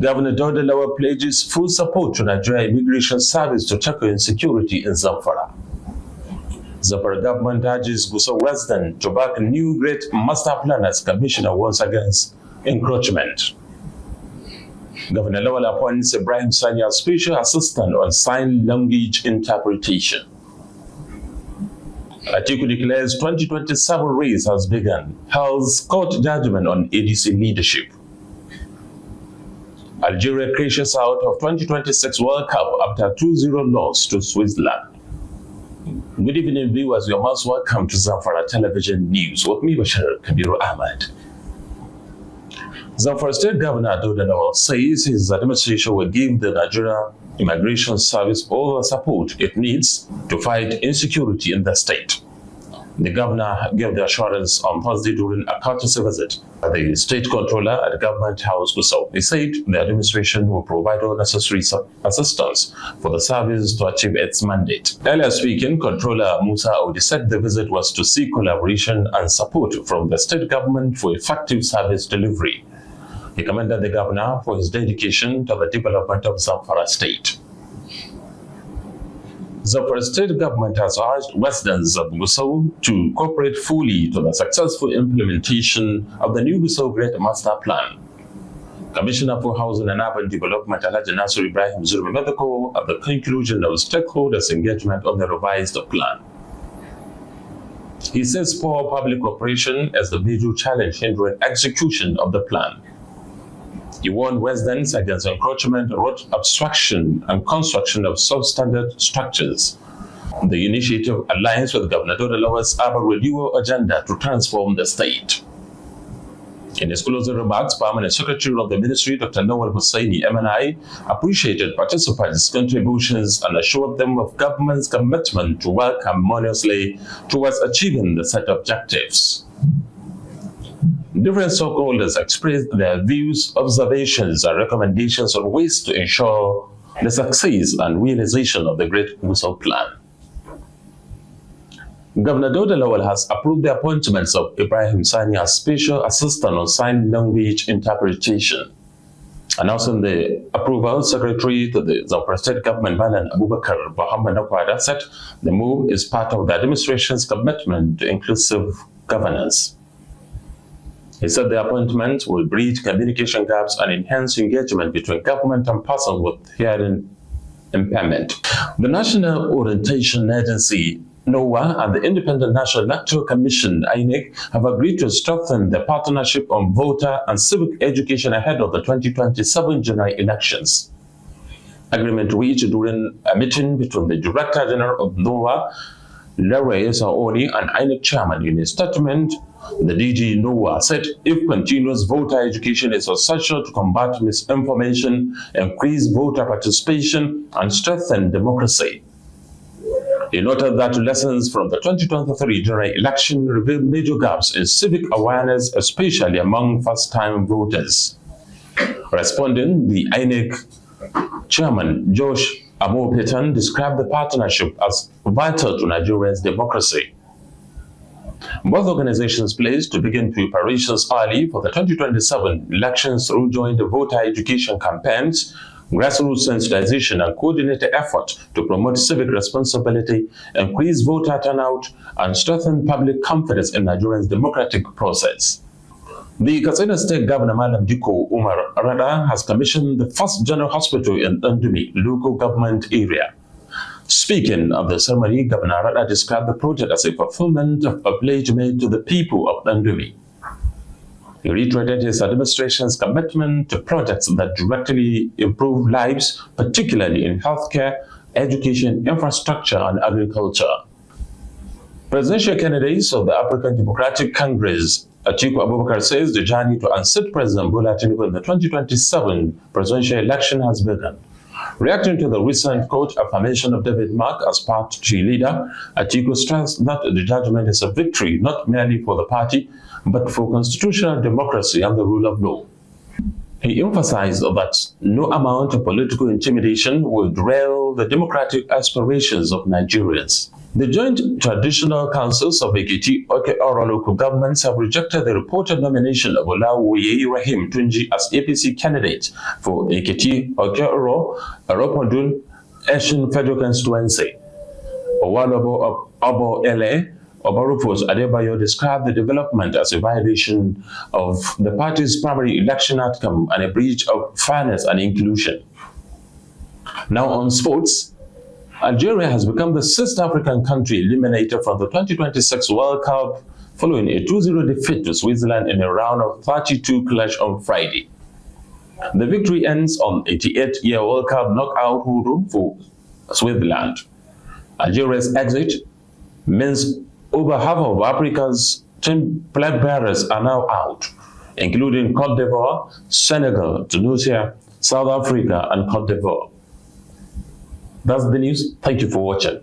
Governor Dauda Lawal pledges full support to Nigeria Immigration Service to tackle insecurity in Zamfara. Zamfara government urges Gusau resident to back new great master plan as commissioner warns against encroachment. Governor Lawal appoints Ibrahim Sani as special assistant on sign language interpretation. Atiku declares 2027 race has begun, held court judgment on ADC leadership. Algeria crashes out of 2026 World Cup after 2-0 loss to Switzerland. Good evening, viewers. You're most welcome to Zamfara Television News. With me, Bashir Kabiru Ahmad. Zamfara State Governor Dauda Lawal says his administration will give the Nigeria Immigration Service all the support it needs to fight insecurity in the state. The governor gave the assurance on Thursday during a courtesy visit at the state controller at Government House, Gusau. He said the administration will provide all necessary assistance for the service to achieve its mandate. Earlier speaking, Controller Musa Audi said the visit was to seek collaboration and support from the state government for effective service delivery. He commended the governor for his dedication to the development of Zamfara State. Zamfara State government has urged residents of Gusau to cooperate fully to the successful implementation of the new Gusau Great Master Plan. Commissioner for Housing and Urban Development Alhaji Nasir Ibrahim Zurmi Medical at the conclusion of stakeholders' engagement on the revised plan. He says poor public cooperation is the major challenge hindering execution of the plan. He warned residents against encroachment, road obstruction, and construction of substandard structures. The initiative aligns with Governor Dauda Lawal's urban renewal agenda to transform the state. In his closing remarks, Permanent Secretary of the Ministry, Dr. Nawal Hussaini, MNI, appreciated participants' contributions and assured them of government's commitment to work harmoniously towards achieving the set objectives. Different stakeholders expressed their views, observations, and recommendations on ways to ensure the success and realization of the Great Gusau Plan. Governor Dauda Lawal has approved the appointments of Ibrahim Sani as Special Assistant on Sign Language Interpretation. Announcing the approval, Secretary to the Zamfara State Government, Malan Abubakar Muhammad Nakwada, said the move is part of the administration's commitment to inclusive governance. He said the appointment will bridge communication gaps and enhance engagement between government and persons with hearing impairment. The National Orientation Agency, NOAA, and the Independent National Electoral Commission, INEC, have agreed to strengthen their partnership on voter and civic education ahead of the 2027 general elections. Agreement reached during a meeting between the Director General of NOAA, Larry Saoni, and INEC Chairman. In a statement, the DG NOAA said if continuous voter education is essential to combat misinformation, increase voter participation, and strengthen democracy. He noted that lessons from the 2023 general election revealed major gaps in civic awareness, especially among first-time voters. Responding, the INEC Chairman, Josh Amo-Petan, described the partnership as vital to Nigeria's democracy. Both organizations pledged to begin preparations early for the 2027 elections through joint voter education campaigns, grassroots sensitization, and coordinated effort to promote civic responsibility, increase voter turnout, and strengthen public confidence in Nigeria's democratic process. The Katsina State Governor, Malam Diko Umar Rada, has commissioned the first general hospital in Ndumi local government area. Speaking of the ceremony, Governor Rada described the project as a fulfillment of a pledge made to the people of Ndumi. He reiterated his administration's commitment to projects that directly improve lives, particularly in healthcare, education, infrastructure, and agriculture. Presidential candidates of the African Democratic Congress, Atiku Abubakar, says the journey to unseat President Bola Tinubu in the 2027 presidential election has begun. Reacting to the recent court affirmation of David Mark as party leader, Atiku stressed that the judgment is a victory not merely for the party, but for constitutional democracy and the rule of law. He emphasized that no amount of political intimidation will derail the democratic aspirations of Nigerians. The joint traditional councils of Ekiti, Oke-Oro local governments have rejected the reported nomination of Olawoye Rahim Tunji as APC candidate for Ekiti, Oke-Oro, Aropodun, Eshin Federal Constituency. Owalobo Obo Ele Obarupos Adebayo described the development as a violation of the party's primary election outcome and a breach of fairness and inclusion. Now on sports, Algeria has become the sixth African country eliminated from the 2026 World Cup following a 2-0 defeat to Switzerland in a round of 32 clash on Friday. The victory ends on 88-year World Cup knockout hoodoo for Switzerland. Algeria's exit means over half of Africa's 10 flag bearers are now out, including Cote d'Ivoire, Senegal, Tunisia, South Africa, and Cote d'Ivoire. That's the news. Thank you for watching.